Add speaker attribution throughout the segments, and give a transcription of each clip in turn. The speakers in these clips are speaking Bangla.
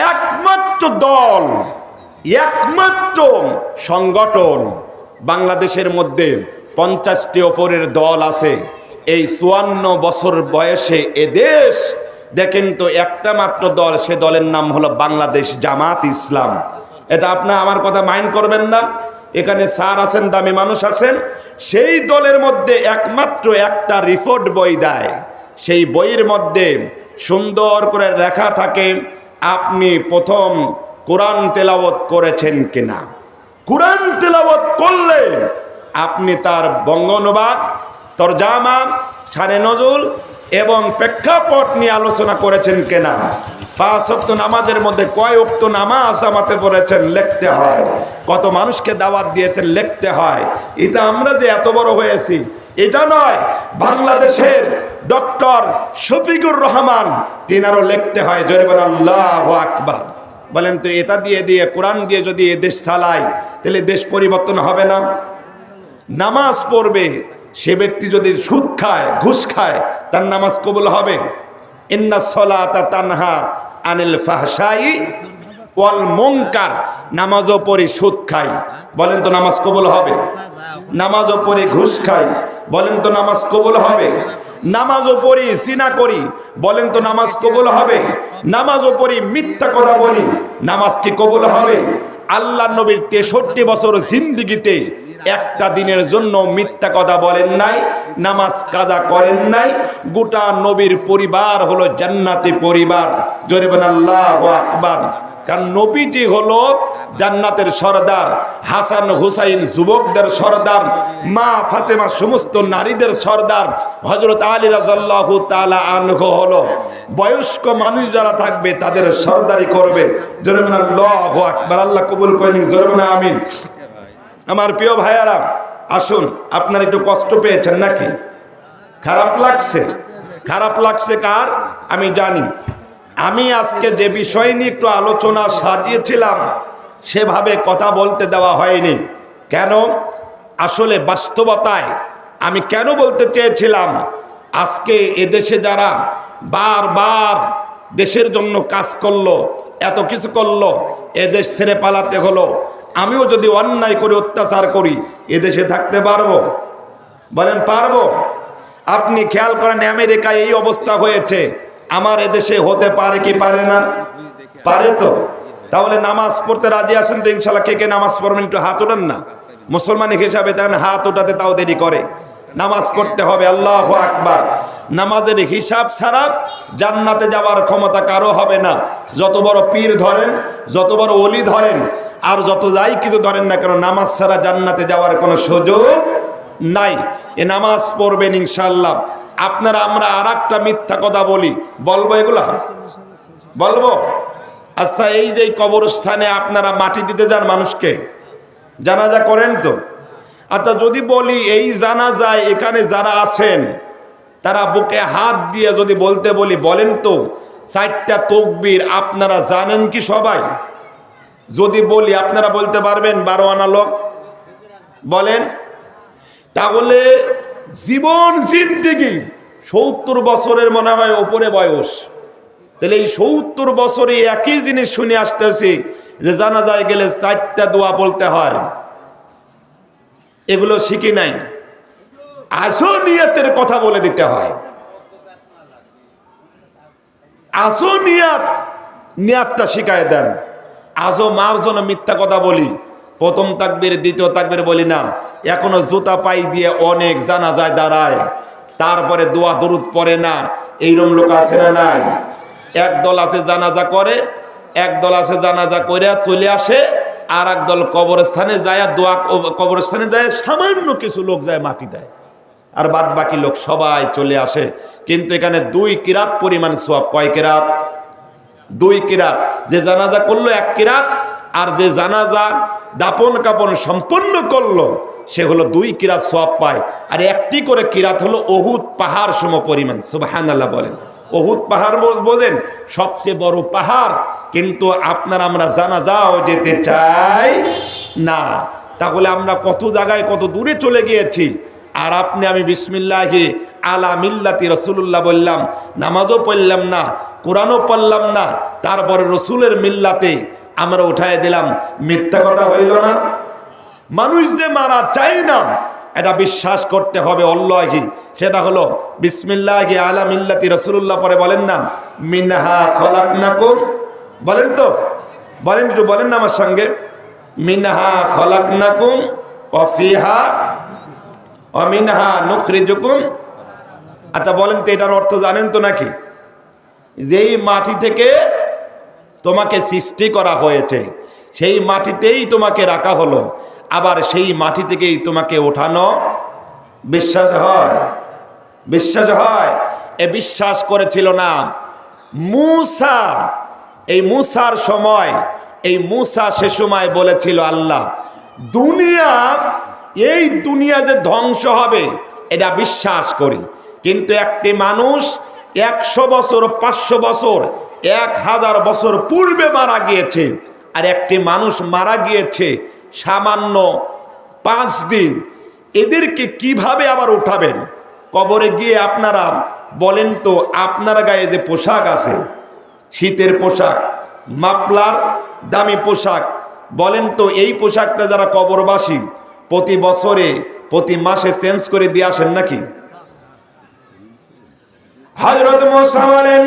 Speaker 1: একমাত্র দল, একমাত্র সংগঠন বাংলাদেশের মধ্যে 50টি ওপরের দল আছে। এই 54 বছর বয়সে এদেশ দেখেন তো একটা মাত্র দল, সে দলের নাম হলো বাংলাদেশ জামাত ইসলাম। এটা আপনার আমার কথা মাইন্ড করবেন না। এখানে স্যার আছেন, দামি মানুষ আছেন, সেই দলের মধ্যে একমাত্র একটা রিপোর্ট বই দেয়। সেই বইয়ের মধ্যে সুন্দর করে লেখা থাকে আপনি প্রথম কোরআন তেলাওয়াত করেছেন কিনা। কোরআন তেলাওয়াত করলে আপনি তার বঙ্গ অনুবাদ, তরজামা, শানে নজুল এবং প্রেক্ষাপট নিয়ে আলোচনা করেছেন কিনা। 5 ওয়াক্ত নামাজের মধ্যে কয় ওয়াক্ত নামাজ আমাতে পড়েছেন লিখতে হয়, কত মানুষকে দাওয়াত দিয়েছেন লিখতে হয়। এটা আমরা যে এত বড় হয়েছি এটা নয়, বাংলাদেশের ডক্টর শফিকুর রহমান তিনারও লিখতে হয়। জোরে বলেন আল্লাহু আকবার। বলেন তো এটা দিয়ে দিয়ে কোরআন দিয়ে যদি এ দেশ চালায় তাহলে দেশ পরিবর্তন হবে না? নামাজ পড়বে সে ব্যক্তি যদি সুদ খায়, ঘুষ খায়, তার নামাজ কবুল হবে? ইন্নাস সালাতা তানহা আনিল ফাহশাই ওয়াল মুনকার। নামাজও পড়ি সুদ খাই, বলেন তো নামাজ কবুল হবে? নামাজও পড়ি ঘুষ খাই, বলেন তো নামাজ কবুল হবে? নামাজও পড়ি জিনা করি, বলেন তো নামাজ কবুল হবে? নামাজও পড়ি মিথ্যা কথা বলি, নামাজ কি কবুল হবে? আল্লাহ নবীর 63 বছর জিন্দেগিতে একটা দিনের জন্য মিথ্যা কথা বলেন নাই, নামাজ কাজা করেন নাই। গোটা নবীর পরিবার হলো জান্নাতি পরিবার। জোরে বলেন আল্লাহু আকবার। কারণ নবীজি হলো জান্নাতের সরদার, হাসান হুসাইন যুবকদের সরদার, মা ফাতেমা সমস্ত নারীদের সরদার, হযরত আলী রাদিয়াল্লাহু তাআলা আনহু হলো বয়স্ক মানুষ যারা থাকবে তাদের সরদারি করবে। জোরে বলেন আল্লাহু আকবার। আল্লাহ কবুল করেন, জোরে বলেন আমিন। আমার প্রিয় ভাইয়ারা, আসুন, আপনারা একটু কষ্ট পেয়েছেন নাকি? খারাপ লাগছে? খারাপ লাগছে কার আমি জানি। আমি আজকে যে বিষয় নিয়ে একটু আলোচনা সাজিয়েছিলাম সেভাবে কথা বলতে দেওয়া হয়নি। কেন? আসলে বাস্তবতায় আমি কেন বলতে চেয়েছিলাম, আজকে এদেশে যারা বারবার দেশের জন্য কাজ করলো, এত কিছু করলো, এদেশ ছেড়ে পালাতে হলো। আমিও যদি অন্যায় করে অত্যাচার করি এদেশে থাকতে পারবো? বলেন পারবো? আপনি খেয়াল করেন আমেরিকায় এই অবস্থা হয়েছে, আমার এদেশে হতে পারে কি পারে না? পারে তো। তাহলে নামাজ পড়তে রাজি আছেন তো ইনশাল্লাহ? কে কে নামাজ পড়বেন একটু হাত ওঠান না। মুসলমান হিসাবে তাই হাত ওঠাতে তাও দেরি করে। নামাজ পড়তে হবে, আল্লাহু আকবার। নামাজের হিসাব ছাড়া জান্নাতে যাওয়ার ক্ষমতা কারো হবে না। যত বড় পীর ধরেন, যত বড় ওলি ধরেন, আর যত যাই কিন্তু ধরেন না কেন, নামাজ ছাড়া জান্নাতে যাওয়ার কোনো সুযোগ নাই। এ নামাজ পড়বেন ইনশাআল্লাহ। আপনারা আমরা আর একটা মিথ্যা কথা বলি, বলবো এগুলা? বলবো? আচ্ছা, এই যে কবরস্থানে আপনারা মাটি দিতে যান মানুষকে, জানাজা করেন তো? আচ্ছা, যদি বলি এই জানাজায় এখানে যারা আছেন তারা বুকে হাত দিয়ে যদি বলতে বলি, বলেন তো 4টা তাকবীর আপনারা জানেন কি সবাই? যদি বলি আপনারা বলতে পারবেন 12 আনা লোক? বলেন। তাহলে জীবন জিন্দেগি 70 বছরের মনে হয় ওপরে বয়স, তাহলে এই 70 বছরে একই জিনিস শুনে আসতেছি যে জানাজায় গেলে 4টা দোয়া বলতে হয়। এগুলো শিখি নাই। আসো নিয়তের কথা বলে দিতে হয়। আসো নিয়াতটা শিখায় দেন। আজও মার জন্য মিথ্যা কথা বলি, প্রথম তাকবীর দ্বিতীয় তাকবীর বলি না। এখনো জুতা পাই দিয়ে অনেক জানাজায় দাঁড়ায়, তারপরে দোয়া দরুদ পড়ে না। এইরকম লোক আছে না নাই? একদল আছে জানাজা করে, একদল আছে জানাজা করে চলে আসে, আর একদল কবরস্থানে যায় দোয়া, কবরস্থানে যায় সামান্য কিছু লোক যায় মাটি দেয়, আর বাদ বাকি লোক সবাই চলে আসে। কিন্তু এখানে 2 কিরাত পরিমাণ সওয়াব। কয় কিরাত? 2 কিরাত। যে জানাজা করলো 1 কিরাত, আর যে জানাজা দাপন কাপন সম্পন্ন করলো সে হলো 2 কিরাত সওয়াব পায়। আর একটি করে কিরাত হলো উহুদ পাহাড় সম পরিমাণ। সুবহানাল্লাহ বলেন। উহুদ পাহাড় বোঝেন, সবচেয়ে বড় পাহাড়। কিন্তু আপনার আমরা জানাজাও যেতে চাই না। তাহলে আমরা কত জায়গায় কত দূরে চলে গিয়েছি। আর আপনি আমি বিসমিল্লাহি আলা মিল্লাতি রাসূলুল্লাহ বললাম, নামাজও পড়লাম না, কোরআনও পড়লাম না, তারপরে রসুলের মিল্লাতে আমরা উঠায় দিলাম, মিথ্যা কথা হইল না? মানুষ যে মারা চাই না এটা বিশ্বাস করতে হবে অল্লাহি, সেটা হলো বিসমিল্লাহি আলা মিল্লাতি রাসূলুল্লাহ পরে বলেন না মিনহা খলাকনাকুম, বলেন তো, বলেন একটু, বলেন না আমার সঙ্গে, মিনহা খলাকনাকুম ওয়া ফিহা ওয়া মিনহা নুখরিজুকুম। আচ্ছা বলেন তো এটার অর্থ জানেন তো নাকি? যেই মাটি থেকে তোমাকে সৃষ্টি করা হয়েছে সেই মাটিতেই তোমাকে রাখা হলো, আবার সেই মাটি থেকেই তোমাকে ওঠানো বিশ্বাস হয়? বিশ্বাস হয়? এ বিশ্বাস করেছিল না মূসা। এই মূসার সময়, এই মূসা সে সময় বলেছিল আল্লাহ দুনিয়া, এই দুনিয়া যে ধ্বংস হবে এটা বিশ্বাস করি, কিন্তু একটি মানুষ 100 বছর 500 বছর 1000 বছর পূর্বে মারা গিয়েছে, আর একটি মানুষ মারা গিয়েছে সামান্য 5 দিন, এদেরকে কিভাবে আবার উঠাবেন? কবরে গিয়ে আপনারা বলেন তো, আপনারা গায়ে যে পোশাক আছে, শীতের পোশাক, মাফলার, দামি পোশাক, বলেন তো এই পোশাকটা যারা কবরবাসী প্রতি বছরে প্রতি মাসে চেঞ্জ করে দিয়ে আসেন নাকি? হযরত মুসা বলেন,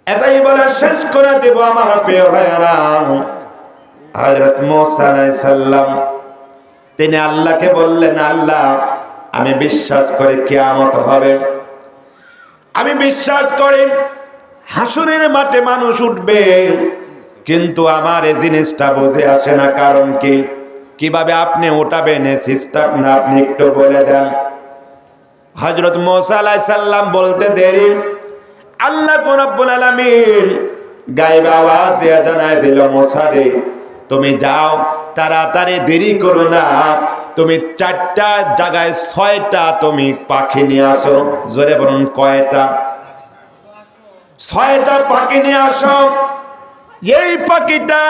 Speaker 1: এটাই বলে শেষ করে দেব আমার প্রিয় ভাইয়েরা। হযরত মুসা আলাইহিস সালাম তিনি আল্লাহকে বললেন, আল্লাহ আমি বিশ্বাস করি কিয়ামত হবে, আমি বিশ্বাস করি হাসরের মাঠে মানুষ উঠবে, কিন্তু আমার এই জিনিসটা বুঝে আসে না, কারণ কি, কিভাবে আপনি উঠাবেন এই সিস্টেম না আপনি একটু বলে দেন। হযরত মুসা আলাইহিস সালাম বলতে দেরি, আল্লাহ রাব্বুল আলামিন গায়েবে আওয়াজ দিয়ে জানায় দিল, মুসা রে তুমি যাও, তাড়াতাড়ি দেরি করো না, তুমি 4টা জায়গায় 6টা তুমি পাখি নিয়ে আসো। জোরে বলুন কয়টা? 6টা পাখি নিয়ে আসো। এই পাখিটা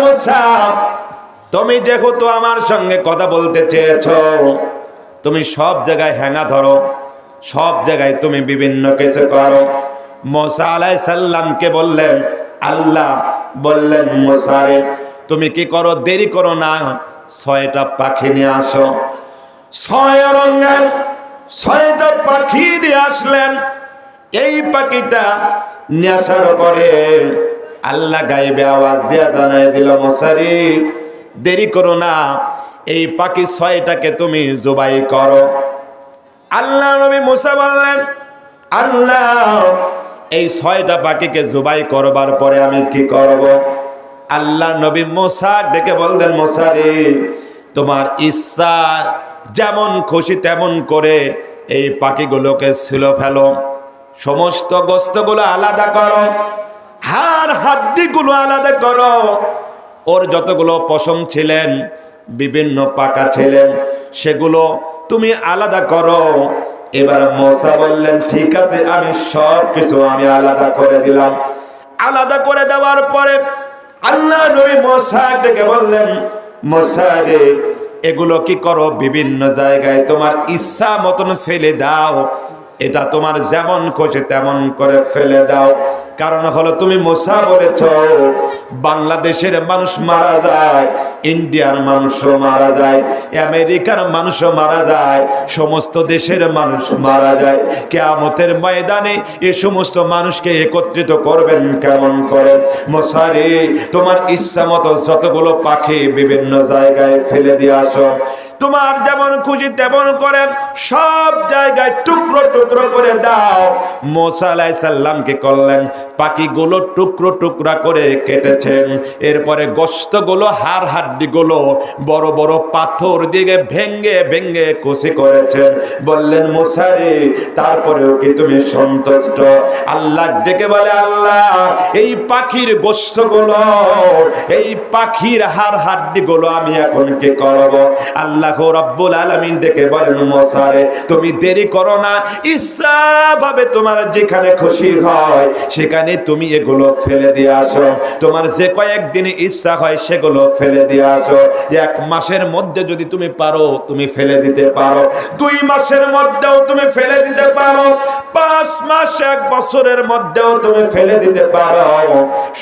Speaker 1: মুসা তুমি যেহেতু আমার সঙ্গে কথা বলতে চেয়েছো, তুমি সব জায়গায় হ্যাঙ্গা ধরো, সব জায়গায় তুমি বিভিন্ন কিছু করো। মুসা আলাইহিস সালামকে বললেন, আল্লাহ বললেন মুসা রে তুমি কি করো, দেরি করো না, 6টা পাখি নিয়ে আসো। 6 রঙের 6টা পাখি নিয়ে আসলেন। এই পাখিটা নিয়ে আসার পরে আল্লাহ গায়েবে আওয়াজ দিয়ে জানায় দিল, মুসা রে দেরি করো না, এই পাখি 6টাকে তুমি জবাই করো। আল্লাহ নবী মুসা বললেন, আল্লাহ এই 6টা পাখিকে জবাই করবার পরে আমি কি করব? আল্লাহ নবী মুসা ডেকে বললেন, মুসা রে তোমার ইচ্ছা যেমন খুশি তেমন করে এই পাখিগুলোকে ছুলে ফেলো, সমস্ত গোশতগুলো আলাদা করো, হাড় হাড্ডিগুলো আলাদা করো, ওর যতগুলো পশম ছিলেন, বিভিন্ন পাকা ছিলেন, সেগুলো তুমি আলাদা করো। এবার মুসা বললেন, ঠিক আছে আমি সব কিছু আমি আলাদা করে দিলাম। আলাদা করে দেওয়ার পরে আল্লাহ নবী মুসা ডেকে বললেন, মুসা রে এগুলো কি করো, বিভিন্ন জায়গায় তোমার ইচ্ছা মতন ফেলে দাও, এটা তোমার যেমন খুশি তেমন করে ফেলে দাও। কারণ হলো তুমি মুসা বলেছ বাংলাদেশের মানুষ মারা যায়, ইন্ডিয়ার মানুষও মারা যায়, আমেরিকার মানুষও মারা যায়, সমস্ত দেশের মানুষ মারা যায়। কিয়ামতের ময়দানে এই সমস্ত মানুষকে একত্রিত করবেন কেমন করে? মুসা রে তোমার ইচ্ছা মতো যতগুলো পাখি বিভিন্ন জায়গায় ফেলে দিয়ে আসো, তোমার যেমন খুশি তেমন করে সব জায়গায় টুকরো টুকরো করে দাও। মুসা আলাইহিস সালামকে করলেন, পাখিগুলো টুকরো টুকরা করে কেটেছেন, এরপরে গোশতগুলো হাড় হাড্ডিগুলো বড় বড় পাথর দিয়ে ভেঙ্গে ভেঙ্গে কুচি করেছেন। বললেন, মুসা রে তারপরেও কি তুমি সন্তুষ্ট? আল্লাহ ডেকে বলে, আল্লাহ এই পাখির গোশতগুলো, এই পাখির হাড় হাড্ডিগুলো আমি এখন কি করব? আল্লাহ আল্লাহ রাব্বুল আলামিন ডেকে বলেন মুসা রে তুমি দেরি করো না, ইচ্ছা ভাবে তোমার যেখানে খুশি হয় সেখানে তুমি এগুলো ফেলে দিয়ে আসো, তোমার যে কয়েকদিনে ইচ্ছা হয় সেগুলো ফেলে দিয়ে আসো। 1 মাসের মধ্যে যদি তুমি পারো তুমি ফেলে দিতে পারো, 2 মাসের মধ্যেও তুমি ফেলে দিতে পারো, 5 মাস 1 বছরের মধ্যেও তুমি ফেলে দিতে পারো।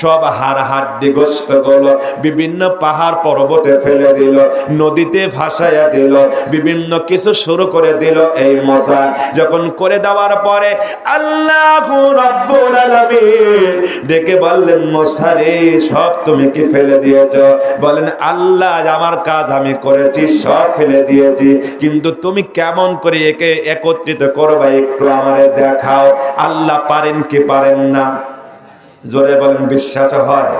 Speaker 1: সব হাড় হাড্ডি গোশত গুলো বিভিন্ন পাহাড় পর্বতে ফেলে দিল, নদীতে ভাসাইয়া দিল, বিভিন্ন কিছু শুরু করে দিল। এই মুসা যখন করে দেওয়ার পরে আল্লাহু রাব্বুল আলামিন ডেকে বললেন মুসা রে সব তুমি কি ফেলে দিয়েছো? বলেন আল্লাহ আমার কাজ আমি করেছি, সব ফেলে দিয়েছি, কিন্তু তুমি কেমন করে একে একত্রিত করবে একটু আমারে দেখাও। আল্লাহ পারেন কি পারেন না? জোরে বলেন, বিশ্বাস হয়?